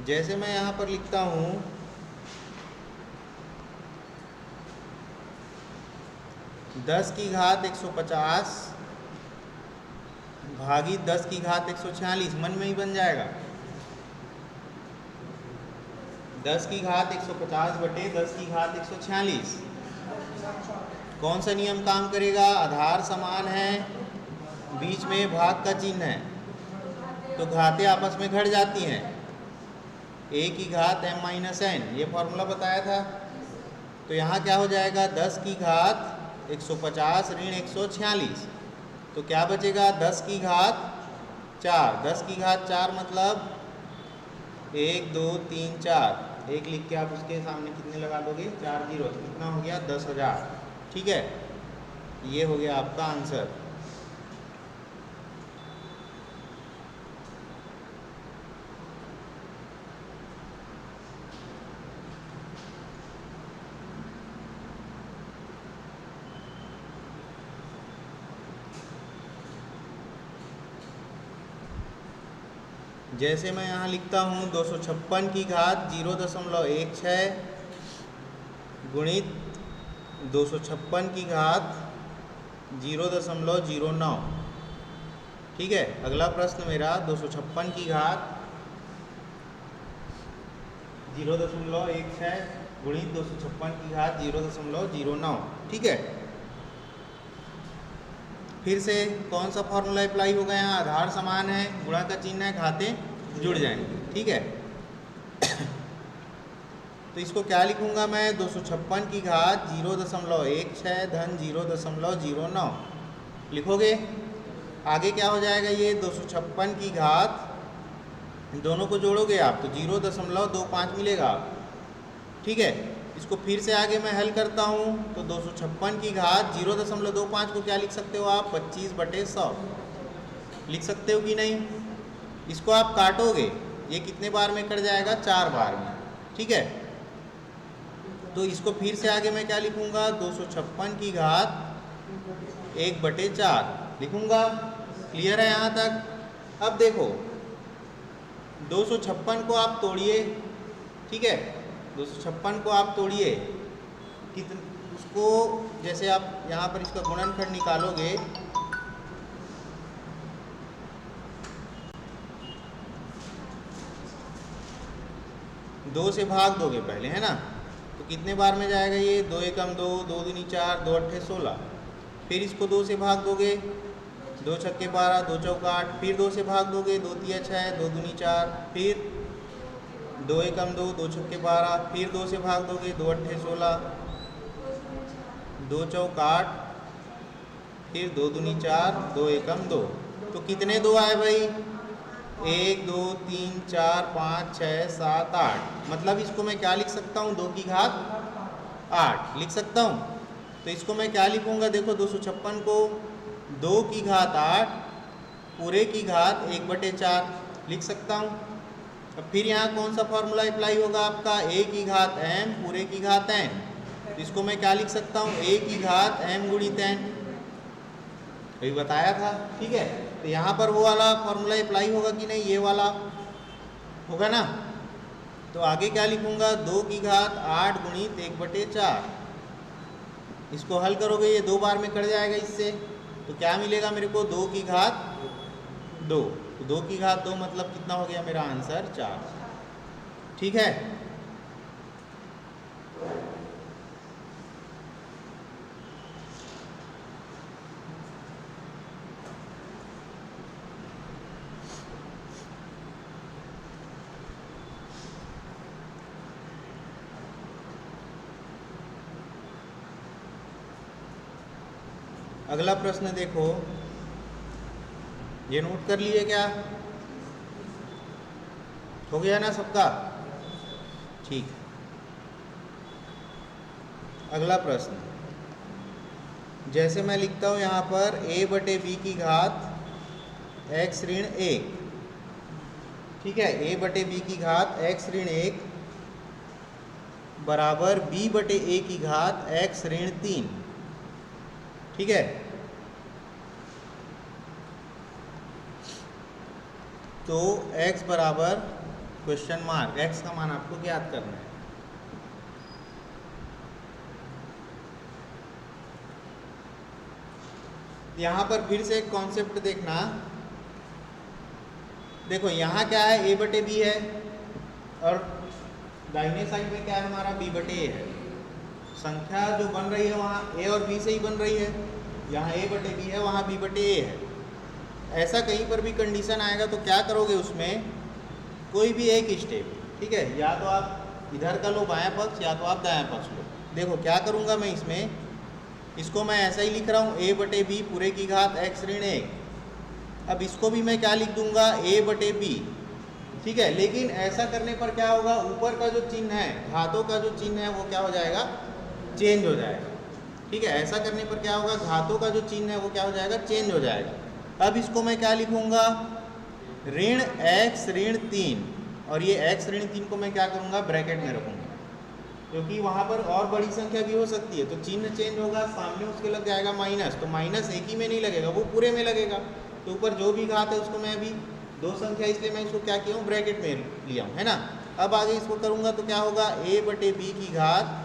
जैसे मैं यहाँ पर लिखता हूँ 10 की घात 150 भागित 10 की घात 146, मन में ही बन जाएगा। 10 की घात 150 बटे 10 की घात 146। कौन सा नियम काम करेगा? आधार समान है, बीच में भाग का चिन्ह है, तो घातें आपस में घट जाती हैं। a की घात m माइनस एन, ये फॉर्मूला बताया था। तो यहाँ क्या हो जाएगा? 10 की घात 150 ऋण 146, तो क्या बचेगा? 10 की घात 4। 10 की घात 4 मतलब 1 2 3 4, एक लिख के आप उसके सामने कितने लगा दोगे? 4 जीरो, तो कितना हो गया? 10,000। ठीक है, ये हो गया आपका आंसर। जैसे मैं यहाँ लिखता हूँ 256 की घात 0.16 गुणित 256 की घात 0.09। ठीक है, अगला प्रश्न मेरा 256 की घात 0.16 गुणित 256 की घात 0.09। ठीक है, फिर से कौन सा फॉर्मूला अप्लाई होगा? यहाँ आधार समान है, गुणा का चिन्ह है, घातें जुड़ जाएंगी। ठीक है, तो इसको क्या लिखूंगा मैं? 256 की घात 0.16 धन 0.09 लिखोगे। आगे क्या हो जाएगा? ये 256 की घात, दोनों को जोड़ोगे आप तो 0.25 मिलेगा। ठीक है, इसको फिर से आगे मैं हल करता हूँ तो 256 की घात 0.25 को क्या लिख सकते हो आप? 25/100 लिख सकते हो कि नहीं? इसको आप काटोगे, ये कितने बार में कट जाएगा? 4 बार में। ठीक है, तो इसको फिर से आगे मैं क्या लिखूंगा? 256 की घात 1/4 लिखूंगा। क्लियर है यहाँ तक? अब देखो 256 को आप तोड़िए। ठीक है, 256 को आप तोड़िए, कितने उसको, जैसे आप यहाँ पर इसका गुणनखंड निकालोगे, दो से भाग दोगे पहले, है ना? तो कितने बार में जाएगा ये? 2 एकम 2, 2 दूनी 4, 2 अट्ठे 16। फिर इसको 2 से भाग दोगे, 2 छक्के 12, 2 चौका 8। फिर 2 से भाग दोगे, 2 तिया 6, 2 दूनी 4। फिर 2 एकम 2, 2 छक्के 12। फिर 2 से भाग दोगे, 2 अट्ठे 16, 2 चौका 8। फिर 2 दूनी 4, 2 एकम 2। तो कितने 2 आए भाई? 1 2 3 4 5 6 7 8। मतलब इसको मैं क्या लिख सकता हूँ? 2 की घात 8 लिख सकता हूँ। तो इसको मैं क्या लिखूँगा? देखो 256 को 2 की घात 8 पूरे की घात 1/4 लिख सकता हूँ। अब फिर यहाँ कौन सा फॉर्मूला अप्लाई होगा आपका? a की घात m पूरे की घात n। इसको मैं क्या लिख सकता हूँ? a की घात m गुणित n, अभी बताया था। ठीक है, तो यहाँ पर वो वाला फॉर्मूला अप्लाई होगा कि नहीं? ये वाला होगा ना। तो आगे क्या लिखूंगा? 2 की घात 8 गुणित 1/4। इसको हल करोगे, ये 2 बार में कट जाएगा इससे, तो क्या मिलेगा मेरे को? 2 की घात 2। तो 2 की घात 2 मतलब कितना हो गया मेरा आंसर? 4। ठीक है, अगला प्रश्न देखो, ये नोट कर लिए क्या? हो गया ना सबका? ठीक, अगला प्रश्न जैसे मैं लिखता हूँ यहाँ पर a/b की घात x ऋण 1। ठीक है, a/b की घात x ऋण 1 बराबर b/a की घात x ऋण 3। ठीक है, तो x बराबर क्वेश्चन मार्क, x का मान आपको ज्ञात करना है। यहाँ पर फिर से एक कॉन्सेप्ट देखना, देखो यहाँ क्या है, ए बटे बी है और दाहिने साइड में क्या है हमारा, बी बटे ए है। संख्या जो बन रही है वहाँ ए और बी से ही बन रही है, यहाँ ए बटे बी है, वहाँ बी बटे ए है। ऐसा कहीं पर भी कंडीशन आएगा तो क्या करोगे, उसमें कोई भी एक स्टेप, ठीक है, या तो आप इधर का लो बायां पक्ष, या तो आप दायां पक्ष लो। देखो क्या करूँगा मैं इसमें, इसको मैं ऐसा ही लिख रहा हूँ, ए बटे बी पूरे की घात एक्स ऋण 1। अब इसको भी मैं क्या लिख दूंगा, ए बटे बी, ठीक है। लेकिन ऐसा करने पर क्या होगा, ऊपर का जो चिन्ह है, घातों का जो चिन्ह है वो क्या हो जाएगा, चेंज हो जाएगा, ठीक है। ऐसा करने पर क्या होगा, घातों का जो चिन्ह है वो क्या हो जाएगा, चेंज हो जाएगा। अब इसको मैं क्या लिखूंगा, ऋण एक्स ऋण 3, और ये एक्स ऋण 3 को मैं क्या करूँगा, ब्रैकेट में रखूँगा, क्योंकि वहाँ पर और बड़ी संख्या भी हो सकती है, तो चिन्ह चेंज होगा, सामने उसके लग जाएगा माइनस, तो माइनस एक ही में नहीं लगेगा, वो पूरे में लगेगा। तो ऊपर जो भी घात है उसको मैं अभी दो संख्या, इसलिए मैं इसको क्या किया हूँ, ब्रैकेट में लिया हूँ, है ना। अब आगे इसको करूँगा तो क्या होगा, ए बटे बी की घात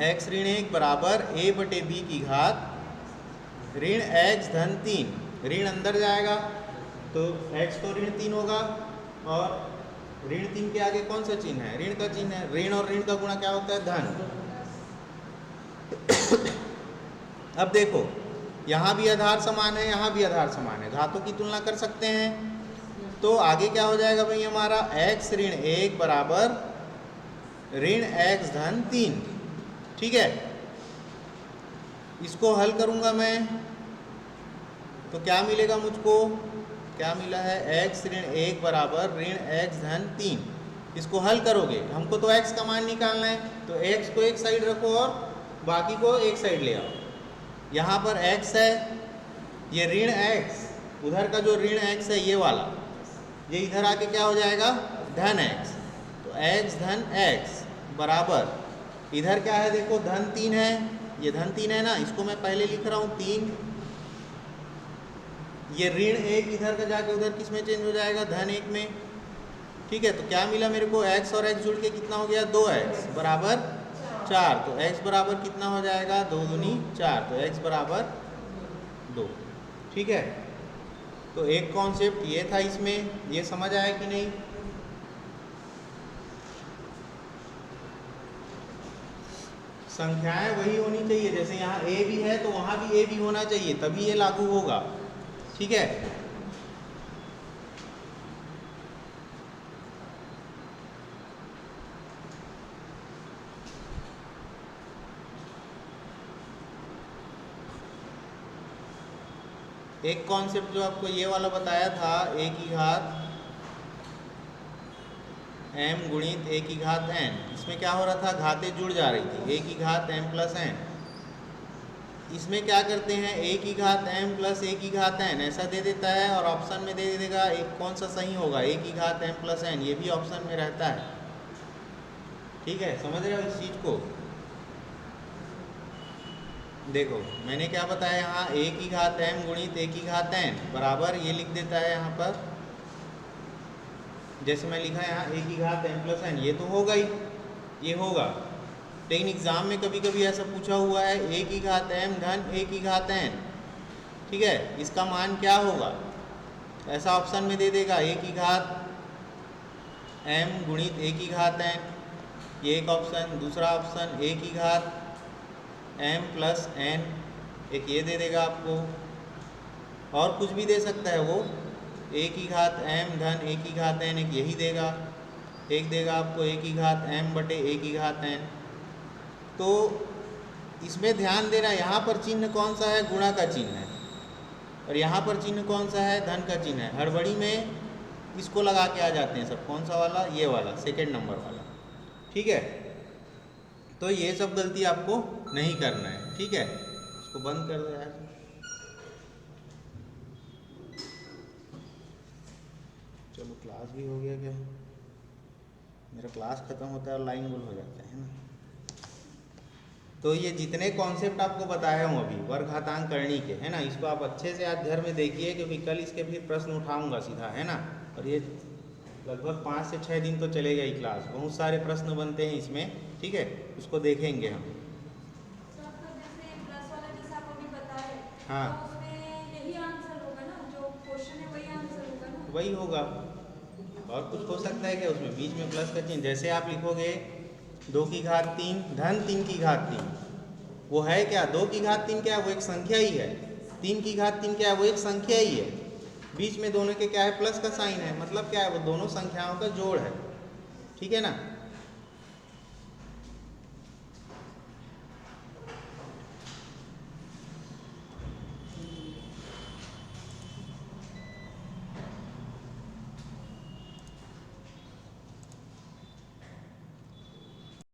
एक्स ऋण 1 बराबर ए बटे बी की घात ऋण एक्स धन 3, ऋण अंदर जाएगा तो एक्स तो ऋण 3 होगा, और ऋण 3 के आगे कौन सा चिन्ह है, ऋण का चिन्ह है। ऋण और ऋण का गुणा क्या होता है, धन। अब देखो यहाँ भी आधार समान है, यहाँ भी आधार समान है, घातों की तुलना कर सकते हैं। तो आगे क्या हो जाएगा भाई हमारा, एक्स ऋण 1 बराबर ऋण एक्स धन 3, ठीक है। इसको हल करूँगा मैं तो क्या मिलेगा मुझको, क्या मिला है, एक्स ऋण 1 बराबर ऋण एक्स धन 3। इसको हल करोगे, हमको तो x का मान निकालना है, तो x को एक साइड रखो और बाकी को एक साइड ले आओ। यहाँ पर x है, ये ऋण x, उधर का जो ऋण x है ये वाला, ये इधर आके क्या हो जाएगा, धन x। तो x धन x बराबर, इधर क्या है देखो, धन 3 है, ये धन 3 है ना, इसको मैं पहले लिख रहा हूँ 3, ये ऋण 1 इधर का जाके उधर किस में चेंज हो जाएगा, धन 1 में, ठीक है। तो क्या मिला मेरे को, x और x जुड़ के कितना हो गया, 2x बराबर 4। तो x बराबर कितना हो जाएगा, 2 दूनी 4, तो x बराबर 2, ठीक है। तो एक कॉन्सेप्ट ये था इसमें, ये समझ आया कि नहीं। संख्याएं वही होनी चाहिए, जैसे यहाँ a भी है तो वहाँ भी a भी होना चाहिए, तभी ये लागू होगा, ठीक है। एक कॉन्सेप्ट जो आपको ये वाला बताया था, a की घात m गुणित a की घात n, इसमें क्या हो रहा था, घातें जुड़ जा रही थी, a की घात m प्लस n। इसमें क्या करते हैं, a की घात m प्लस a की घात n ऐसा दे देता है, और ऑप्शन में दे देगा एक कौन सा सही होगा, a की घात m प्लस n, ये भी ऑप्शन में रहता है, ठीक है। समझ रहे हो इस चीज़ को। देखो मैंने क्या बताया, यहाँ a की घात m गुणित a की घात n बराबर, ये लिख देता है यहाँ पर, जैसे मैं लिखा यहाँ a की घात m प्लस n, ये तो होगा ही, ये होगा। लेकिन एग्जाम में कभी कभी ऐसा पूछा हुआ है, a की घात m धन a की घात n, ठीक है, इसका मान क्या होगा, ऐसा ऑप्शन में दे देगा, a की घात m गुणित a की घात n, ये एक ऑप्शन। दूसरा ऑप्शन a की घात m प्लस n, एक ये दे देगा आपको, और कुछ भी दे सकता है वो, a की घात m धन a की घात n, एक यही देगा, एक देगा आपको a की घात m बटे a की घात n। तो इसमें ध्यान देना, यहाँ पर चिन्ह कौन सा है, गुणा का चिन्ह है, और यहाँ पर चिन्ह कौन सा है, धन का चिन्ह है। हड़बड़ी में इसको लगा के आ जाते हैं सब, कौन सा वाला, ये वाला सेकेंड नंबर वाला, ठीक है। तो ये सब गलती आपको नहीं करना है, ठीक है। इसको बंद कर दो यार। चलो क्लास भी हो गया क्या, मेरा क्लास ख़त्म होता है और लाइन गुल हो जाता है ना। तो ये जितने कॉन्सेप्ट आपको बताया हूँ अभी वर्गघातांक करनी के, है ना, इसको आप अच्छे से आज घर में देखिए, क्योंकि कल इसके फिर प्रश्न उठाऊंगा सीधा, है ना। और ये लगभग 5 से 6 दिन तो चलेगा ही क्लास, बहुत सारे प्रश्न बनते हैं इसमें, ठीक है, उसको देखेंगे हम। हाँ, तो उसमें यही आंसर होगा ना, जो क्वेश्चन है वही आंसर होगा ना। वही होगा। और कुछ हो सकता है क्या उसमें बीच में प्लस का चिन्ह? जैसे आप लिखोगे 2 की घात 3 धन 3 की घात 3, वो है क्या? 2 की घात 3 क्या है? वो एक संख्या ही है। 3 की घात 3 क्या है? वो एक संख्या ही है। बीच में दोनों के क्या है? प्लस का साइन है। मतलब क्या है? वो दोनों संख्याओं का जोड़ है। ठीक है ना।